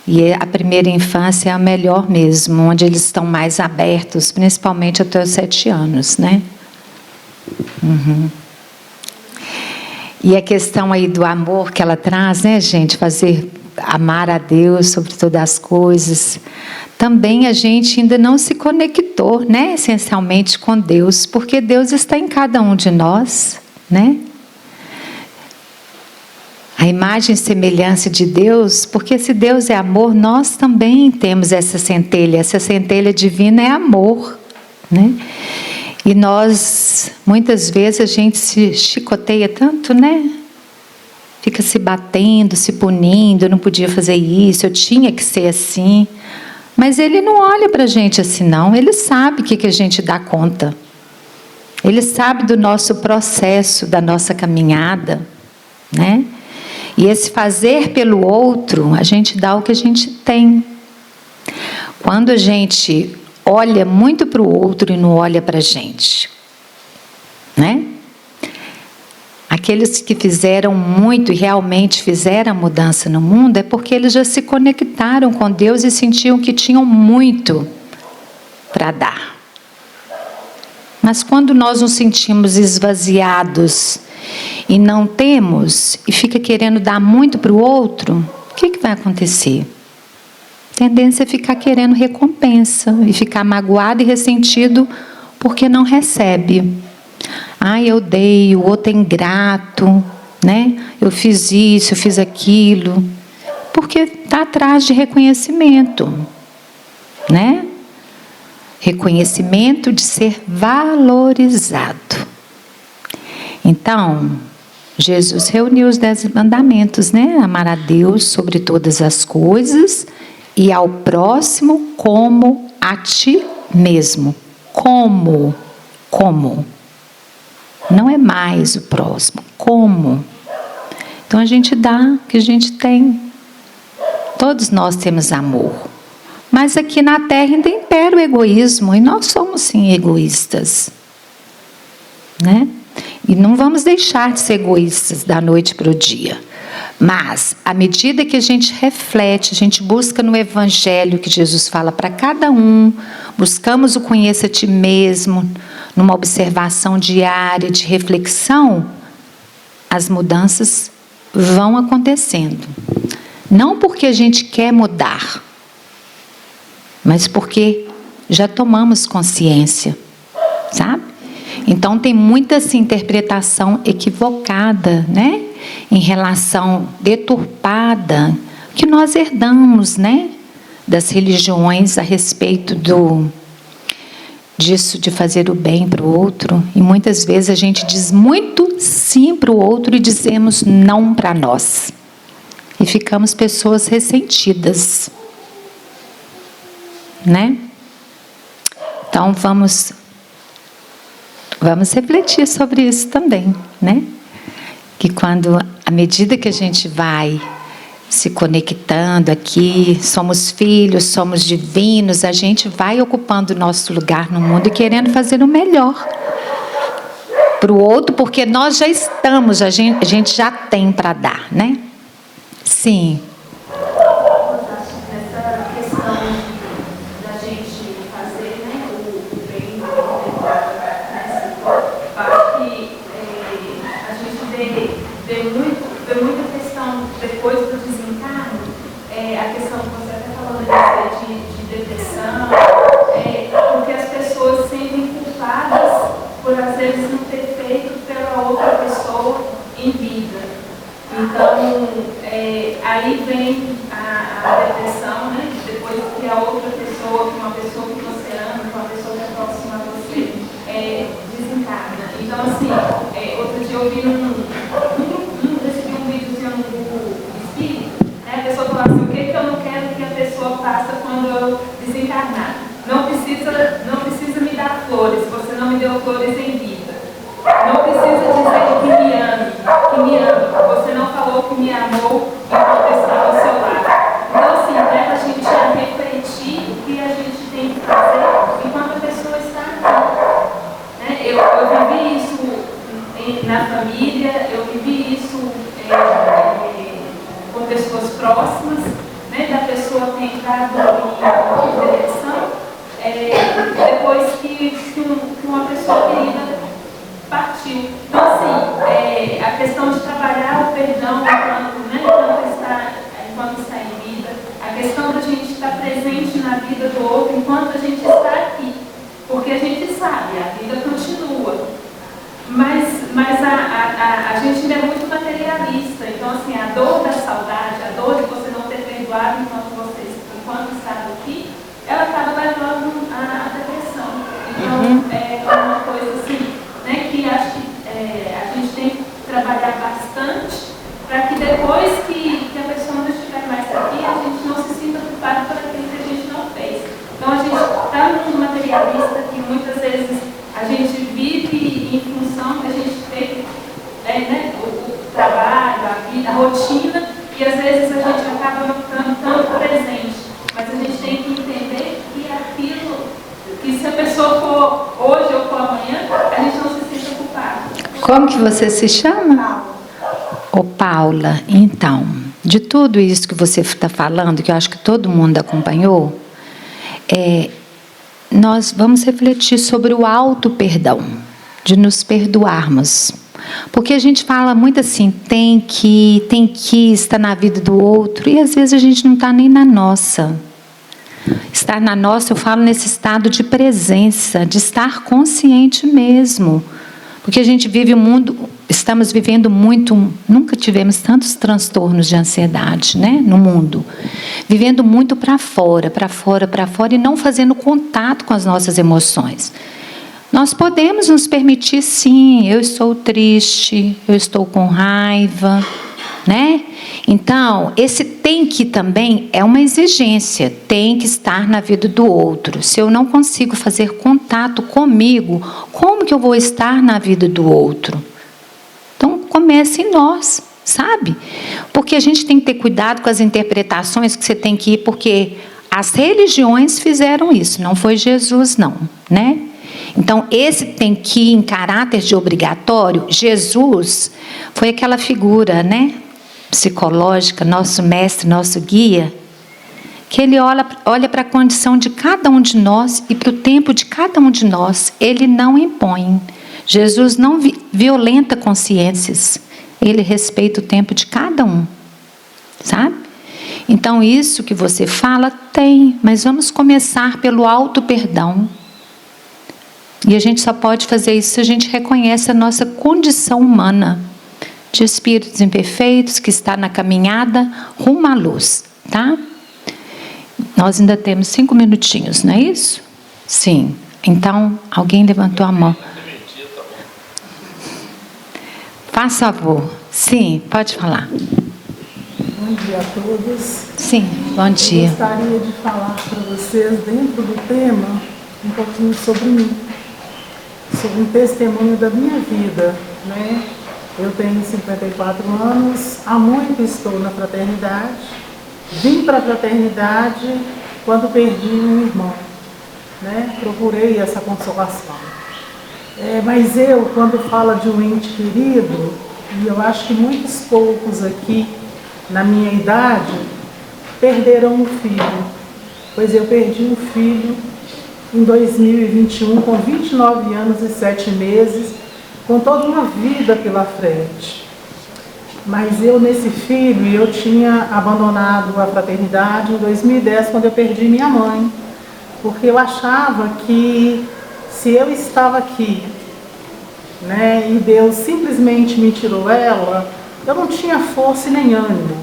E a primeira infância é a melhor mesmo, onde eles estão mais abertos, principalmente até os 7 anos, né? Uhum. E a questão aí do amor que ela traz, né, gente? Amar a Deus sobre todas as coisas. Também a gente ainda não se conectou, né, essencialmente com Deus, porque Deus está em cada um de nós, né? A imagem e semelhança de Deus, porque se Deus é amor, nós também temos essa centelha divina é amor, né? E nós, muitas vezes, a gente se chicoteia tanto, né? Fica se batendo, se punindo, eu não podia fazer isso, eu tinha que ser assim. Mas Ele não olha para a gente assim, não. Ele sabe o que a gente dá conta. Ele sabe do nosso processo, da nossa caminhada, né? E esse fazer pelo outro, a gente dá o que a gente tem. Quando a gente olha muito para o outro e não olha para a gente, né? Aqueles que fizeram muito e realmente fizeram a mudança no mundo é porque eles já se conectaram com Deus e sentiam que tinham muito para dar. Mas quando nós nos sentimos esvaziados e não temos, e fica querendo dar muito para o outro, o que vai acontecer? A tendência é ficar querendo recompensa e ficar magoado e ressentido porque não recebe. Eu dei, o outro é ingrato, né? Eu fiz isso, eu fiz aquilo. Porque está atrás de reconhecimento, né? Reconhecimento de ser valorizado. Então, Jesus reuniu os 10 mandamentos, né? Amar a Deus sobre todas as coisas e ao próximo como a ti mesmo. Como? Não é mais o próximo. Como? Então a gente dá o que a gente tem. Todos nós temos amor. Mas aqui na Terra ainda impera o egoísmo. E nós somos sim egoístas, né? E não vamos deixar de ser egoístas da noite para o dia. Mas, à medida que a gente reflete, a gente busca no Evangelho que Jesus fala para cada um, buscamos o conheça a ti mesmo, numa observação diária de reflexão, as mudanças vão acontecendo. Não porque a gente quer mudar, mas porque já tomamos consciência, sabe? Então tem muita assim, interpretação equivocada, né? Em relação deturpada que nós herdamos, né? Das religiões a respeito disso de fazer o bem para o outro. E muitas vezes a gente diz muito sim para o outro e dizemos não para nós. E ficamos pessoas ressentidas, né? Então vamos refletir sobre isso também, né? Que quando, à medida que a gente vai se conectando aqui, somos filhos, somos divinos, a gente vai ocupando o nosso lugar no mundo e querendo fazer o melhor para o outro, porque nós já estamos, a gente já tem para dar, né? Sim. Essa questão da gente fazer, né, o bem nessa parte que a gente vê muita questão depois do desencarne, a questão que você até falou de depressão, porque as pessoas se sentem culpadas por às vezes não ter feito pela outra pessoa em vida. Então, aí vem a depressão, né? Depois que a outra pessoa, uma pessoa que você ama, uma pessoa que é próxima a você, desencarna. Então, assim, outro dia eu vi recebi um videozinho no grupo espírita, né? A pessoa falava assim, o que eu não quero que a pessoa faça quando eu desencarnar? Não precisa me dar flores, você não me deu flores em vida. Não precisa dizer que me ama. Você não falou que me amou enquanto eu estava ao seu lado. Então, assim, leva a gente a refletir o que a gente tem que fazer enquanto a pessoa está aqui. Né? Eu vivi isso na família, eu vivi isso com pessoas próximas, né? Da pessoa ter entrado em depressão, depois que uma pessoa querida partiu. Então, assim, a questão de trabalhar o perdão enquanto está em vida, a questão da gente estar presente na vida do outro enquanto a gente está aqui, porque a gente sabe, a vida continua, mas a gente ainda é muito materialista. Então, assim, a dor da saudade, a dor de você não ter perdoado enquanto estava aqui, ela acaba levando à depressão. Então, é uma coisa assim, né, que acho que a gente tem que trabalhar bastante para que depois que a pessoa não estiver mais aqui, a gente não se sinta culpado por aquilo que a gente não fez. Então a gente está no mundo materialista que muitas vezes a gente vive em função da gente ter né, o trabalho, a vida, a rotina, e às vezes a gente acaba não ficando tanto presente. Mas a gente tem que entender que aquilo, que se a pessoa for hoje ou for amanhã, a gente não se sinta culpado. Como que você se chama? Ô Paula, então, de tudo isso que você está falando, que eu acho que todo mundo acompanhou, nós vamos refletir sobre o auto-perdão, de nos perdoarmos. Porque a gente fala muito assim, tem que estar na vida do outro, e às vezes a gente não está nem na nossa. Estar na nossa, eu falo nesse estado de presença, de estar consciente mesmo. Porque a gente vive o mundo, estamos vivendo muito, nunca tivemos tantos transtornos de ansiedade, né, no mundo. Vivendo muito para fora, e não fazendo contato com as nossas emoções. Nós podemos nos permitir, sim, eu estou triste, eu estou com raiva, né? Então, esse tem que também é uma exigência, tem que estar na vida do outro. Se eu não consigo fazer contato comigo, como que eu vou estar na vida do outro? Então, comece em nós, sabe? Porque a gente tem que ter cuidado com as interpretações que você tem que ir, porque as religiões fizeram isso, não foi Jesus, não, né? Então, esse tem que ir em caráter de obrigatório. Jesus foi aquela figura, né, psicológica, nosso mestre, nosso guia, que ele olha para a condição de cada um de nós e para o tempo de cada um de nós. Ele não impõe. Jesus não violenta consciências. Ele respeita o tempo de cada um, sabe? Então, isso que você fala, tem, mas vamos começar pelo auto-perdão. E a gente só pode fazer isso se a gente reconhece a nossa condição humana, de espíritos imperfeitos, que está na caminhada rumo à luz, tá? Nós ainda temos 5 minutinhos, não é isso? Sim. Então, alguém levantou a mão. Faça favor. Sim, pode falar. Bom dia a todos. Sim, bom dia. Eu gostaria de falar para vocês, dentro do tema, um pouquinho sobre mim. Sobre um testemunho da minha vida, né? Eu tenho 54 anos, há muito estou na fraternidade. Vim para a fraternidade quando perdi um irmão, né? Procurei essa consolação. Mas eu, quando falo de um ente querido, e eu acho que muitos poucos aqui, na minha idade, perderam um filho. Pois eu perdi um filho em 2021, com 29 anos e 7 meses, com toda uma vida pela frente. Mas eu, nesse filho, eu tinha abandonado a fraternidade em 2010, quando eu perdi minha mãe. Porque eu achava que se eu estava aqui, né, e Deus simplesmente me tirou ela, eu não tinha força e nem ânimo.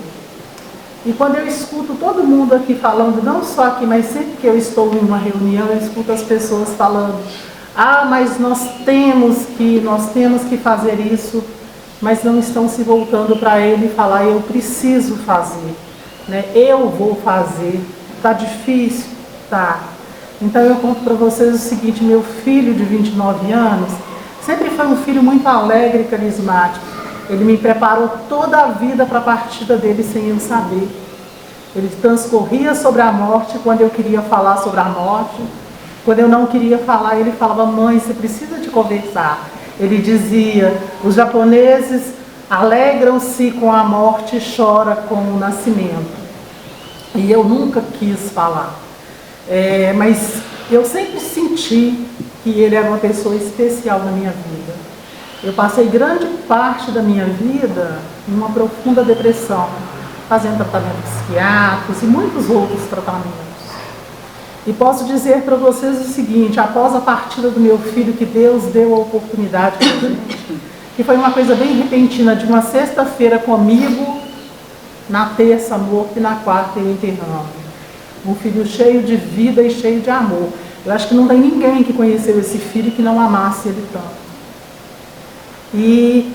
E quando eu escuto todo mundo aqui falando, não só aqui, mas sempre que eu estou em uma reunião, eu escuto as pessoas falando, mas nós temos que fazer isso, mas não estão se voltando para ele e falar, eu preciso fazer, né? Eu vou fazer. Está difícil? Tá. Então eu conto para vocês o seguinte, meu filho de 29 anos, sempre foi um filho muito alegre e carismático. Ele me preparou toda a vida para a partida dele sem eu saber. Ele transcorria sobre a morte quando eu queria falar sobre a morte. Quando eu não queria falar, ele falava, mãe, você precisa de conversar. Ele dizia, os japoneses alegram-se com a morte e choram com o nascimento. E eu nunca quis falar. Mas eu sempre senti que ele era uma pessoa especial na minha vida. Eu passei grande parte da minha vida em uma profunda depressão, fazendo tratamentos psiquiátricos e muitos outros tratamentos. E posso dizer para vocês o seguinte, após a partida do meu filho, que Deus deu a oportunidade para a gente, que foi uma coisa bem repentina, de uma sexta-feira comigo, na terça morto e na quarta eu enterrando. Um filho cheio de vida e cheio de amor. Eu acho que não tem ninguém que conheceu esse filho que não amasse ele tanto. E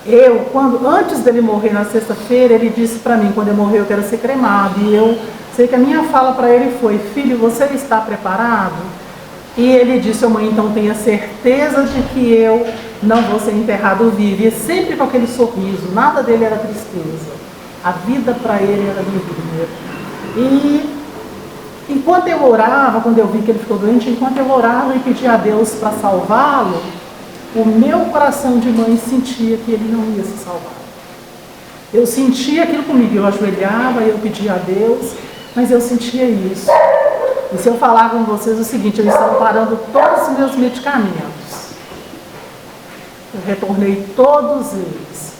eu, antes dele morrer na sexta-feira, ele disse para mim, quando eu morrer eu quero ser cremado. E eu sei que a minha fala para ele foi, filho, você está preparado? E ele disse, mãe, então tenha certeza de que eu não vou ser enterrado vivo. E sempre com aquele sorriso, nada dele era tristeza. A vida para ele era alegria. E enquanto eu orava, quando eu vi que ele ficou doente, enquanto eu orava e pedia a Deus para salvá-lo, o meu coração de mãe sentia que ele não ia se salvar. Eu sentia aquilo comigo, eu ajoelhava, eu pedia a Deus, mas eu sentia isso. E se eu falar com vocês o seguinte, eu estava parando todos os meus medicamentos. Eu retornei todos eles.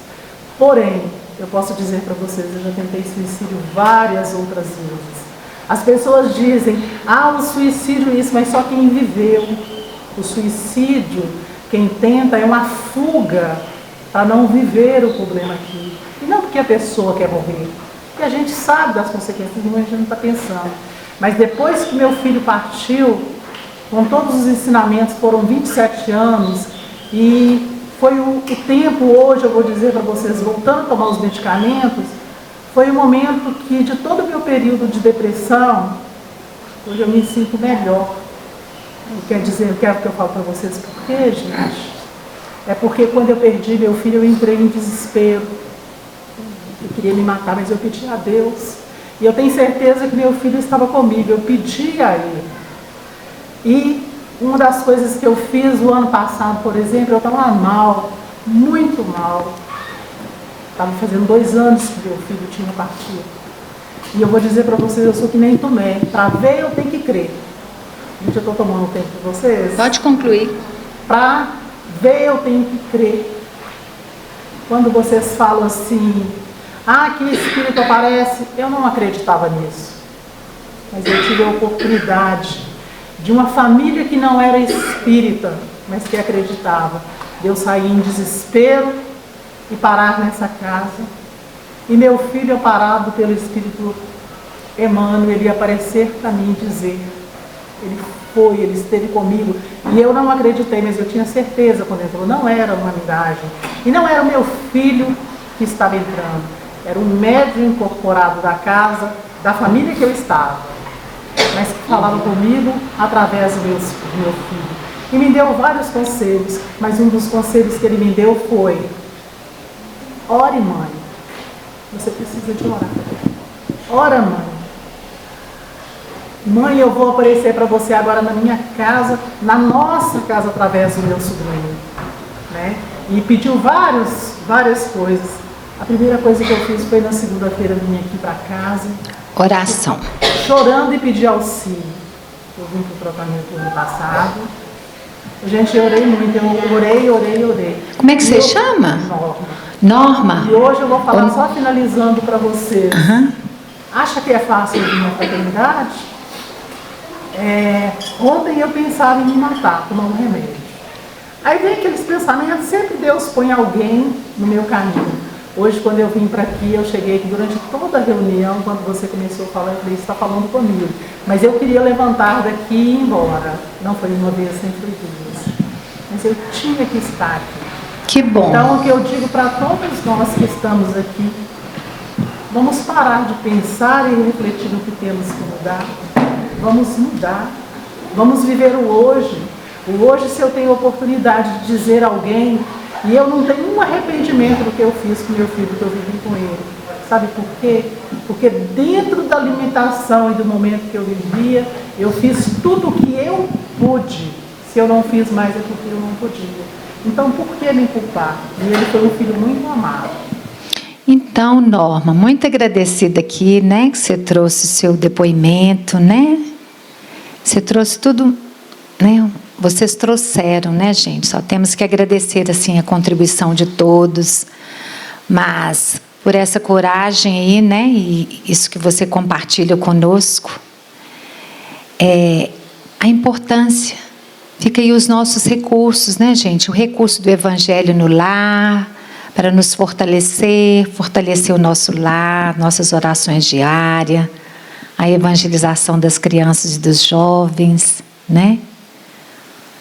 Porém, eu posso dizer para vocês, eu já tentei suicídio várias outras vezes. As pessoas dizem, o suicídio é isso, mas só quem viveu. O suicídio, quem tenta, é uma fuga para não viver o problema aqui. E não porque a pessoa quer morrer. Porque a gente sabe das consequências, mas a gente não está pensando. Mas depois que meu filho partiu, com todos os ensinamentos, foram 27 anos, e foi o tempo, hoje eu vou dizer para vocês, voltando a tomar os medicamentos, foi o momento que, de todo o meu período de depressão, hoje eu me sinto melhor. Quer dizer, quero que eu falo para vocês por quê, gente? É porque quando eu perdi meu filho, eu entrei em desespero. Eu queria me matar, mas eu pedi a Deus. E eu tenho certeza que meu filho estava comigo, eu pedi a ele. E uma das coisas que eu fiz o ano passado, por exemplo, eu estava mal, muito mal. Estava fazendo 2 anos que meu filho tinha partido. E eu vou dizer para vocês, eu sou que nem Tomé. Para ver, eu tenho que crer. Gente, eu estou tomando tempo de vocês. Pode concluir. Para ver, eu tenho que crer. Quando vocês falam assim, Ah, que espírito aparece. Eu não acreditava nisso. Mas eu tive a oportunidade de uma família que não era espírita, mas que acreditava. De eu sair em desespero e parar nessa casa. E meu filho, amparado pelo Espírito Emmanuel, ele ia aparecer para mim e dizer. Ele esteve comigo. E eu não acreditei, mas eu tinha certeza quando entrou. Não era uma miragem. E não era o meu filho que estava entrando. Era um médium incorporado da casa, da família que eu estava. Mas que falava comigo através do meu filho. E me deu vários conselhos. Mas um dos conselhos que ele me deu foi: ore, mãe. Você precisa de orar. Ora, mãe. Mãe, eu vou aparecer para você agora na minha casa, na nossa casa, através do meu sobrinho. Né? E pediu várias coisas. A primeira coisa que eu fiz foi na segunda-feira vir aqui para casa. Oração. Chorando e pedir auxílio. Eu vim para o tratamento do ano passado. Gente, eu orei muito. Eu orei. Como é que você chama? Norma. E hoje eu vou falar só finalizando para vocês. Acha que é fácil vir na fraternidade? Ontem eu pensava em me matar, tomar um remédio. Aí vem aqueles pensamentos, sempre Deus põe alguém no meu caminho. Hoje, quando eu vim para aqui, eu cheguei aqui durante toda a reunião, quando você começou a falar, eu falei, você está falando comigo. Mas eu queria levantar daqui e ir embora. Não foi uma vez, nem foi duas. Mas eu tinha que estar aqui. Que bom. Então, o que eu digo para todos nós que estamos aqui, vamos parar de pensar e refletir no que temos que mudar. Vamos mudar. Vamos viver o hoje. O hoje, se eu tenho a oportunidade de dizer a alguém, e eu não tenho um arrependimento do que eu fiz com meu filho, que eu vivi com ele. Sabe por quê? Porque dentro da limitação e do momento que eu vivia, eu fiz tudo o que eu pude. Se eu não fiz mais é porque eu não podia. Então, por que me culpar? E ele foi um filho muito amado. Então, Norma, muito agradecida aqui, né, que você trouxe o seu depoimento, né? Você trouxe tudo, né? Vocês trouxeram, né, gente? Só temos que agradecer, assim, a contribuição de todos. Mas, por essa coragem aí, né, e isso que você compartilha conosco, a importância. Fica aí os nossos recursos, né, gente? O recurso do Evangelho no lar, para nos fortalecer o nosso lar, nossas orações diárias, a evangelização das crianças e dos jovens, né?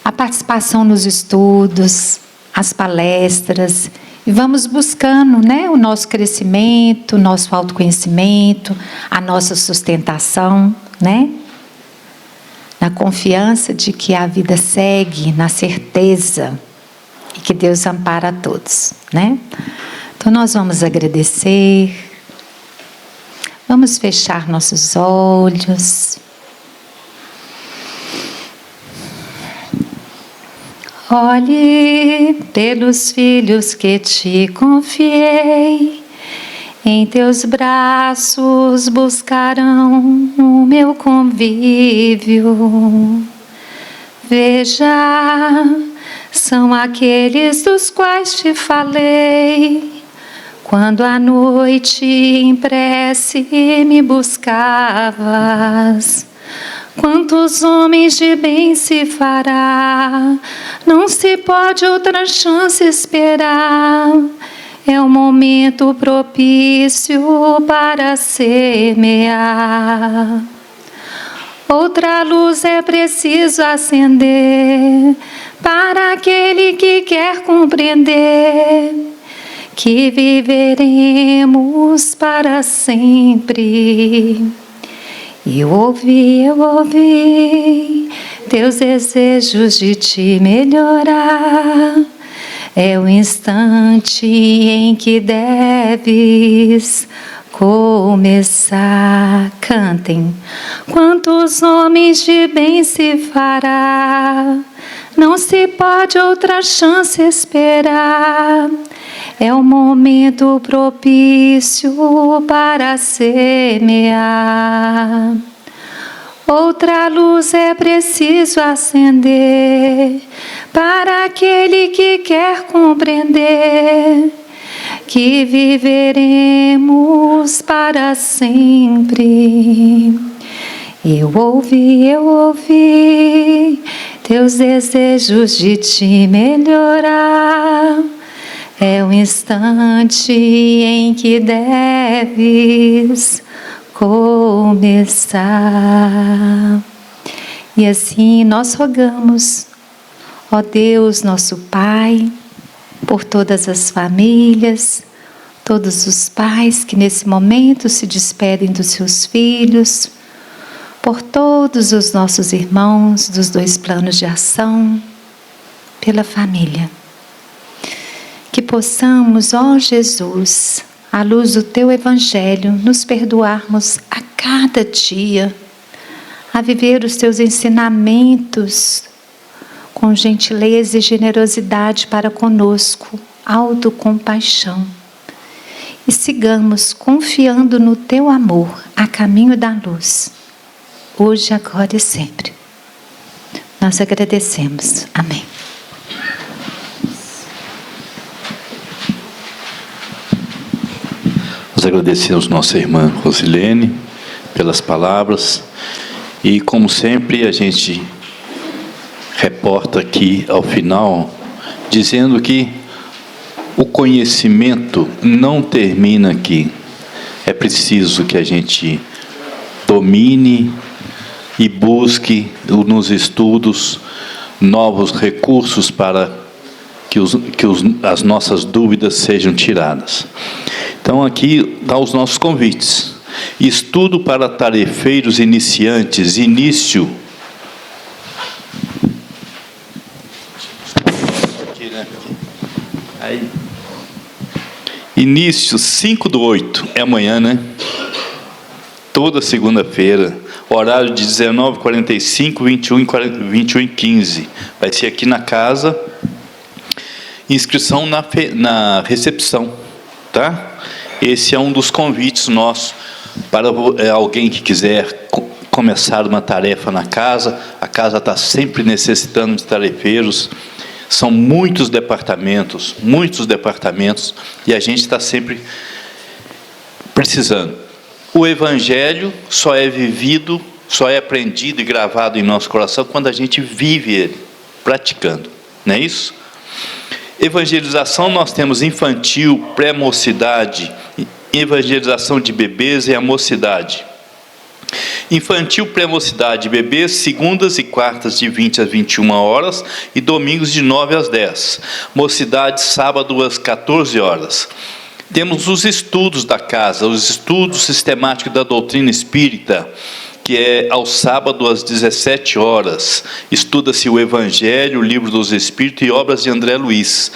A participação nos estudos, as palestras, e vamos buscando, né, o nosso crescimento, o nosso autoconhecimento, a nossa sustentação, né? Na confiança de que a vida segue, na certeza e que Deus ampara a todos, né? Então nós vamos agradecer, vamos fechar nossos olhos. Olhe pelos filhos que te confiei, em teus braços buscarão o meu convívio. Veja, são aqueles dos quais te falei, quando à noite em prece me buscavas. Quantos homens de bem se fará, não se pode outra chance esperar. É o momento propício para semear. Outra luz é preciso acender, para aquele que quer compreender, que viveremos para sempre. Eu ouvi teus desejos de te melhorar. É o instante em que deves começar. Cantem. Quantos homens de bem se fará, não se pode outra chance esperar. É o momento propício para semear. Outra luz é preciso acender, para aquele que quer compreender, que que viveremos para sempre. Eu ouvi teus desejos de te melhorar. É o instante em que deves começar. E assim nós rogamos, ó Deus, nosso Pai, por todas as famílias, todos os pais que nesse momento se despedem dos seus filhos, por todos os nossos irmãos dos 2 planos de ação, pela família. Que possamos, ó Jesus, à luz do Teu Evangelho, nos perdoarmos a cada dia, a viver os Teus ensinamentos com gentileza e generosidade para conosco, autocompaixão. E sigamos confiando no Teu amor, a caminho da luz, hoje, agora e sempre. Nós agradecemos. Amém. Nós agradecemos nossa irmã Rosilene pelas palavras e, como sempre, a gente reporta aqui ao final, dizendo que o conhecimento não termina aqui. É preciso que a gente domine e busque nos estudos novos recursos para que as nossas dúvidas sejam tiradas. Então aqui estão os nossos convites. Estudo para tarefeiros iniciantes, início. Aí. Início 5/8, é amanhã, né? Toda segunda-feira, horário de 19h45, 21h15. Vai ser aqui na casa, inscrição na recepção, tá? Esse é um dos convites nossos para alguém que quiser começar uma tarefa na casa. A casa está sempre necessitando de tarefeiros. São muitos departamentos, e a gente está sempre precisando. O Evangelho só é vivido, só é aprendido e gravado em nosso coração quando a gente vive ele, praticando, não é isso? Evangelização, nós temos infantil, pré-mocidade, evangelização de bebês e a mocidade. Infantil, pré-mocidade, bebês, segundas e quartas de 20 às 21 horas e domingos de 9 às 10. Mocidade, sábado às 14 horas. Temos os estudos da casa, os estudos sistemáticos da doutrina espírita, que é ao sábado às 17 horas. Estuda-se o Evangelho, o Livro dos Espíritos e obras de André Luiz.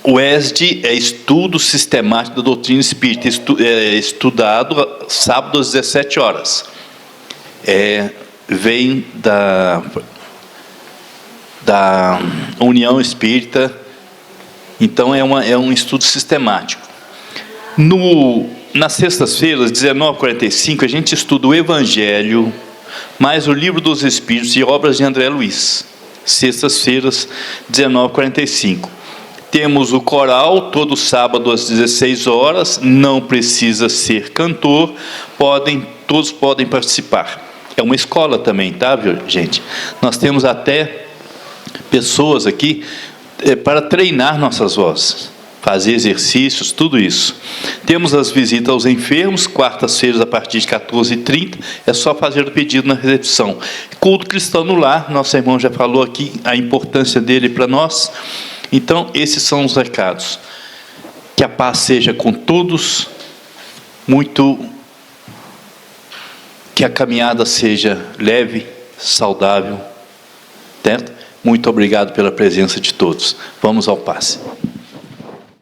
O ESD é estudo sistemático da doutrina espírita, estudado sábado às 17 horas. Vem da União Espírita, então é um estudo sistemático. Nas sextas-feiras, 19h45, a gente estuda o Evangelho, mais o Livro dos Espíritos e obras de André Luiz. Sextas-feiras, 19h45. Temos o coral, todo sábado às 16 horas, não precisa ser cantor, todos podem participar. É uma escola também, tá, gente? Nós temos até pessoas aqui para treinar nossas vozes, fazer exercícios, tudo isso. Temos as visitas aos enfermos, quartas-feiras a partir de 14h30, é só fazer o pedido na recepção. Culto cristão no lar, nosso irmão já falou aqui a importância dele para nós. Então, esses são os recados. Que a paz seja com todos, que a caminhada seja leve, saudável, certo? Muito obrigado pela presença de todos. Vamos ao passe.